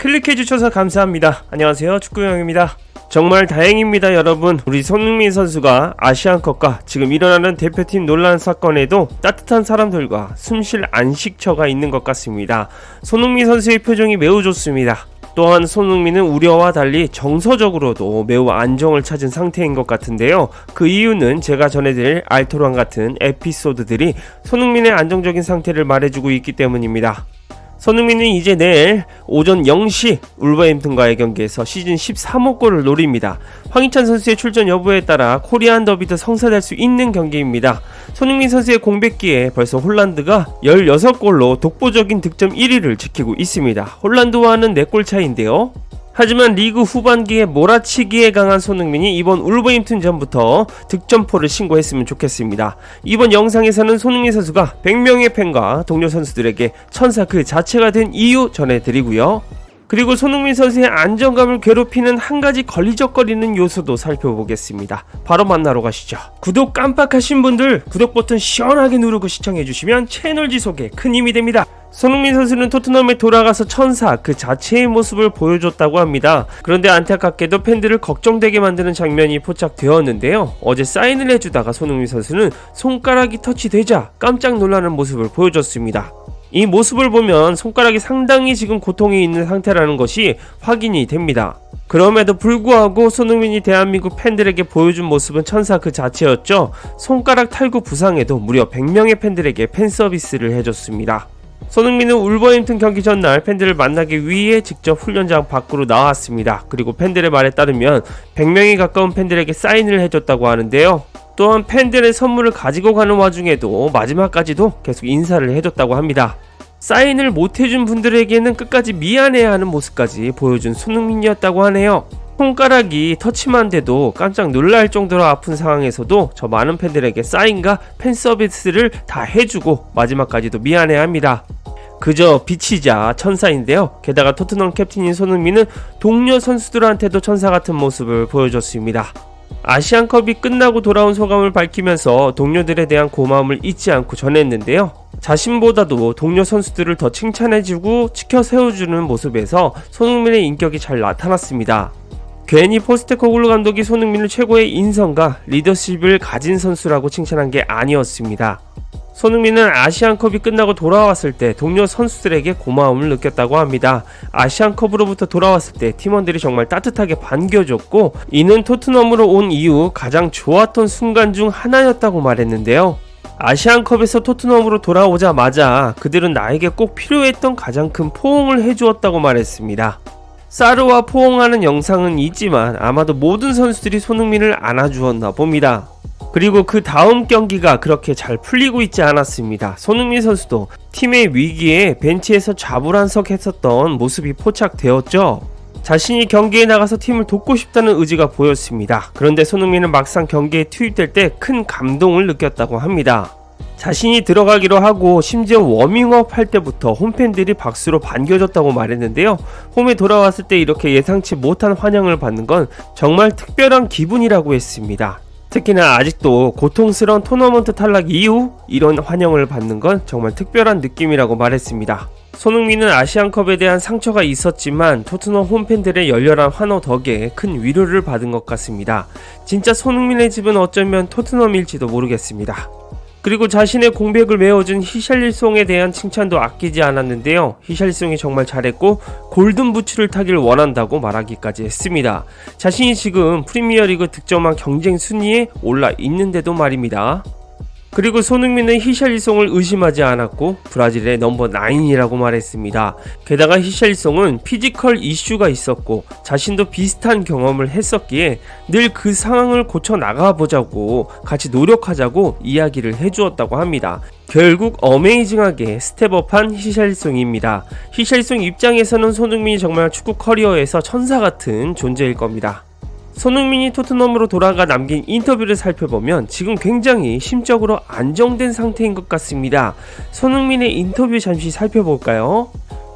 클릭해주셔서 감사합니다. 안녕하세요, 축구형입니다. 정말 다행입니다, 여러분. 우리 손흥민 선수가 아시안컵과 지금 일어나는 대표팀 논란 사건에도 따뜻한 사람들과 숨쉴 안식처가 있는 것 같습니다. 손흥민 선수의 표정이 매우 좋습니다. 또한 손흥민은 우려와 달리 정서적으로도 매우 안정을 찾은 상태인 것 같은데요. 그 이유는 제가 전해드릴 알토란 같은 에피소드들이 손흥민의 안정적인 상태를 말해주고 있기 때문입니다. 손흥민은 이제 내일 오전 0시 울버햄튼과의 경기에서 시즌 13호 골을 노립니다. 황희찬 선수의 출전 여부에 따라 코리안 더비도 성사될 수 있는 경기입니다. 손흥민 선수의 공백기에 벌써 홀란드가 16골로 독보적인 득점 1위를 지키고 있습니다. 홀란드와는 4골 차이인데요. 하지만 리그 후반기에 몰아치기에 강한 손흥민이 이번 울버햄튼전부터 득점포를 신고했으면 좋겠습니다. 이번 영상에서는 손흥민 선수가 100명의 팬과 동료 선수들에게 천사 그 자체가 된 이유 전해드리고요. 그리고 손흥민 선수의 안정감을 괴롭히는 한 가지 걸리적거리는 요소도 살펴보겠습니다. 바로 만나러 가시죠. 구독 깜빡하신 분들 구독 버튼 시원하게 누르고 시청해주시면 채널 지속에 큰 힘이 됩니다. 손흥민 선수는 토트넘에 돌아가서 천사 그 자체의 모습을 보여줬다고 합니다. 그런데 안타깝게도 팬들을 걱정되게 만드는 장면이 포착되었는데요. 어제 사인을 해주다가 손흥민 선수는 손가락이 터치되자 깜짝 놀라는 모습을 보여줬습니다. 이 모습을 보면 손가락이 상당히 지금 고통이 있는 상태라는 것이 확인이 됩니다. 그럼에도 불구하고 손흥민이 대한민국 팬들에게 보여준 모습은 천사 그 자체였죠. 손가락 탈구 부상에도 무려 100명의 팬들에게 팬 서비스를 해줬습니다. 손흥민은 울버햄튼 경기 전날 팬들을 만나기 위해 직접 훈련장 밖으로 나왔습니다. 그리고 팬들의 말에 따르면 100명이 가까운 팬들에게 사인을 해줬다고 하는데요. 또한 팬들의 선물을 가지고 가는 와중에도 마지막까지도 계속 인사를 해줬다고 합니다. 사인을 못해준 분들에게는 끝까지 미안해하는 모습까지 보여준 손흥민이었다고 하네요. 손가락이 터치만 돼도 깜짝 놀랄 정도로 아픈 상황에서도 저 많은 팬들에게 사인과 팬 서비스를 다 해주고 마지막까지도 미안해합니다. 그저 빛이자 천사인데요. 게다가 토트넘 캡틴인 손흥민은 동료 선수들한테도 천사 같은 모습을 보여줬습니다. 아시안컵이 끝나고 돌아온 소감을 밝히면서 동료들에 대한 고마움을 잊지 않고 전했는데요. 자신보다도 동료 선수들을 더 칭찬해주고 지켜 세워주는 모습에서 손흥민의 인격이 잘 나타났습니다. 괜히 포스테코글루 감독이 손흥민을 최고의 인성과 리더십을 가진 선수라고 칭찬한 게 아니었습니다. 손흥민은 아시안컵이 끝나고 돌아왔을 때 동료 선수들에게 고마움을 느꼈다고 합니다. 아시안컵으로부터 돌아왔을 때 팀원들이 정말 따뜻하게 반겨줬고 이는 토트넘으로 온 이후 가장 좋았던 순간 중 하나였다고 말했는데요. 아시안컵에서 토트넘으로 돌아오자마자 그들은 나에게 꼭 필요했던 가장 큰 포옹을 해주었다고 말했습니다. 사르와 포옹하는 영상은 있지만 아마도 모든 선수들이 손흥민을 안아주었나 봅니다. 그리고 그 다음 경기가 그렇게 잘 풀리고 있지 않았습니다. 손흥민 선수도 팀의 위기에 벤치에서 좌불안석했었던 모습이 포착되었죠. 자신이 경기에 나가서 팀을 돕고 싶다는 의지가 보였습니다. 그런데 손흥민은 막상 경기에 투입될 때 큰 감동을 느꼈다고 합니다. 자신이 들어가기로 하고 심지어 워밍업 할 때부터 홈팬들이 박수로 반겨줬다고 말했는데요. 홈에 돌아왔을 때 이렇게 예상치 못한 환영을 받는 건 정말 특별한 기분이라고 했습니다. 특히나 아직도 고통스러운 토너먼트 탈락 이후 이런 환영을 받는 건 정말 특별한 느낌이라고 말했습니다. 손흥민은 아시안컵에 대한 상처가 있었지만 토트넘 홈팬들의 열렬한 환호 덕에 큰 위로를 받은 것 같습니다. 진짜 손흥민의 집은 어쩌면 토트넘일지도 모르겠습니다. 그리고 자신의 공백을 메워준 히샬리송에 대한 칭찬도 아끼지 않았는데요. 히샬리송이 정말 잘했고 골든부츠를 타길 원한다고 말하기까지 했습니다. 자신이 지금 프리미어리그 득점왕 경쟁 순위에 올라 있는데도 말입니다. 그리고 손흥민은 히샬리송을 의심하지 않았고 브라질의 넘버 9이라고 말했습니다. 게다가 히샬리송은 피지컬 이슈가 있었고 자신도 비슷한 경험을 했었기에 늘 그 상황을 고쳐 나가보자고 같이 노력하자고 이야기를 해주었다고 합니다. 결국 어메이징하게 스텝업한 히샬리송입니다. 히샬리송 입장에서는 손흥민이 정말 축구 커리어에서 천사 같은 존재일 겁니다. 손흥민이 토트넘으로 돌아가 남긴 인터뷰를 살펴보면 지금 굉장히 심적으로 안정된 상태인 것 같습니다. 손흥민의 인터뷰 잠시 살펴볼까요?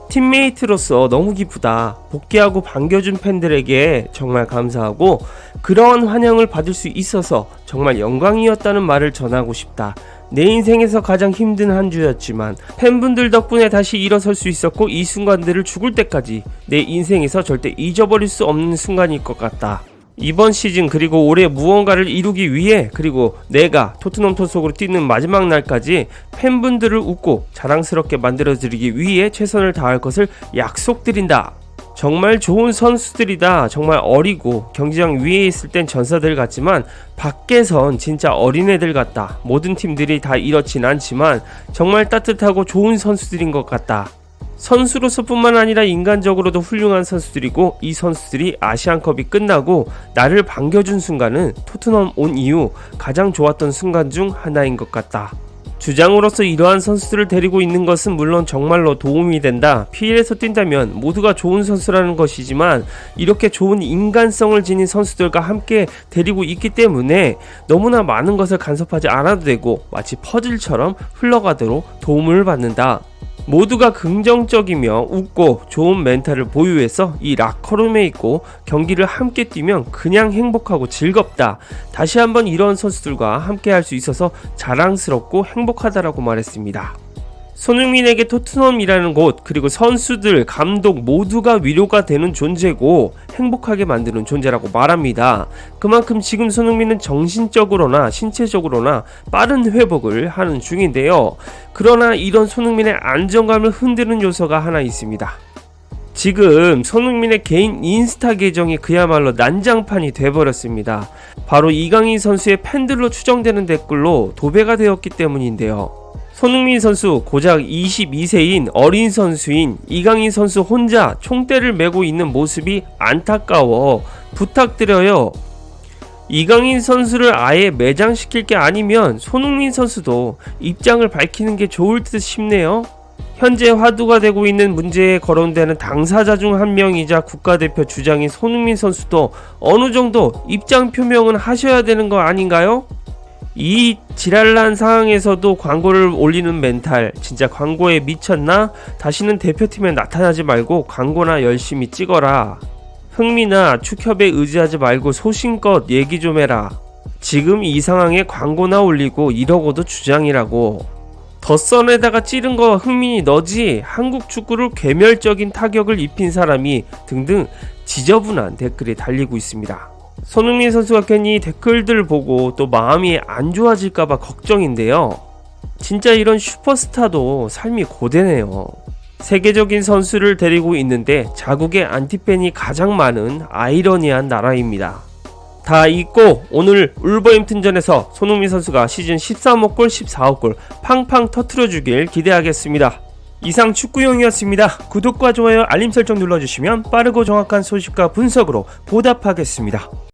팀메이트로서 너무 기쁘다. 복귀하고 반겨준 팬들에게 정말 감사하고 그러한 환영을 받을 수 있어서 정말 영광이었다는 말을 전하고 싶다. 내 인생에서 가장 힘든 한 주였지만 팬분들 덕분에 다시 일어설 수 있었고 이 순간들을 죽을 때까지 내 인생에서 절대 잊어버릴 수 없는 순간일 것 같다. 이번 시즌 그리고 올해 무언가를 이루기 위해 그리고 내가 토트넘 토속으로 뛰는 마지막 날까지 팬분들을 웃고 자랑스럽게 만들어드리기 위해 최선을 다할 것을 약속드린다. 정말 좋은 선수들이다. 정말 어리고 경기장 위에 있을 땐 전사들 같지만 밖에선 진짜 어린애들 같다. 모든 팀들이 다 이렇진 않지만 정말 따뜻하고 좋은 선수들인 것 같다. 선수로서 뿐만 아니라 인간적으로도 훌륭한 선수들이고 이 선수들이 아시안컵이 끝나고 나를 반겨준 순간은 토트넘 온 이후 가장 좋았던 순간 중 하나인 것 같다. 주장으로서 이러한 선수들을 데리고 있는 것은 물론 정말로 도움이 된다. PL에서 뛴다면 모두가 좋은 선수라는 것이지만 이렇게 좋은 인간성을 지닌 선수들과 함께 데리고 있기 때문에 너무나 많은 것을 간섭하지 않아도 되고 마치 퍼즐처럼 흘러가도록 도움을 받는다. 모두가 긍정적이며 웃고 좋은 멘탈을 보유해서 이 라커룸에 있고 경기를 함께 뛰면 그냥 행복하고 즐겁다. 다시 한번 이런 선수들과 함께 할 수 있어서 자랑스럽고 행복하다라고 말했습니다. 손흥민에게 토트넘이라는 곳 그리고 선수들, 감독 모두가 위로가 되는 존재고 행복하게 만드는 존재라고 말합니다. 그만큼 지금 손흥민은 정신적으로나 신체적으로나 빠른 회복을 하는 중인데요. 그러나 이런 손흥민의 안정감을 흔드는 요소가 하나 있습니다. 지금 손흥민의 개인 인스타 계정이 그야말로 난장판이 돼버렸습니다. 바로 이강인 선수의 팬들로 추정되는 댓글로 도배가 되었기 때문인데요. 손흥민 선수 고작 22세인 어린 선수인 이강인 선수 혼자 총대를 메고 있는 모습이 안타까워 부탁드려요. 이강인 선수를 아예 매장시킬 게 아니면 손흥민 선수도 입장을 밝히는 게 좋을 듯 싶네요. 현재 화두가 되고 있는 문제에 거론되는 당사자 중 한 명이자 국가대표 주장인 손흥민 선수도 어느 정도 입장 표명은 하셔야 되는 거 아닌가요? 이 지랄난 상황에서도 광고를 올리는 멘탈 진짜 광고에 미쳤나? 다시는 대표팀에 나타나지 말고 광고나 열심히 찍어라. 흥미나 축협에 의지하지 말고 소신껏 얘기 좀 해라. 지금 이 상황에 광고나 올리고 이러고도 주장이라고. 덧선에다가 찌른 거 흥민이 너지? 한국 축구를 괴멸적인 타격을 입힌 사람이 등등 지저분한 댓글이 달리고 있습니다. 손흥민 선수가 괜히 댓글들 보고 또 마음이 안 좋아질까봐 걱정인데요. 진짜 이런 슈퍼스타도 삶이 고되네요. 세계적인 선수를 데리고 있는데 자국의 안티팬이 가장 많은 아이러니한 나라입니다. 다 잊고 오늘 울버햄튼전에서 손흥민 선수가 시즌 13호 골 14호 골 팡팡 터트려주길 기대하겠습니다. 이상 축구용이었습니다. 구독과 좋아요 알림 설정 눌러주시면 빠르고 정확한 소식과 분석으로 보답하겠습니다.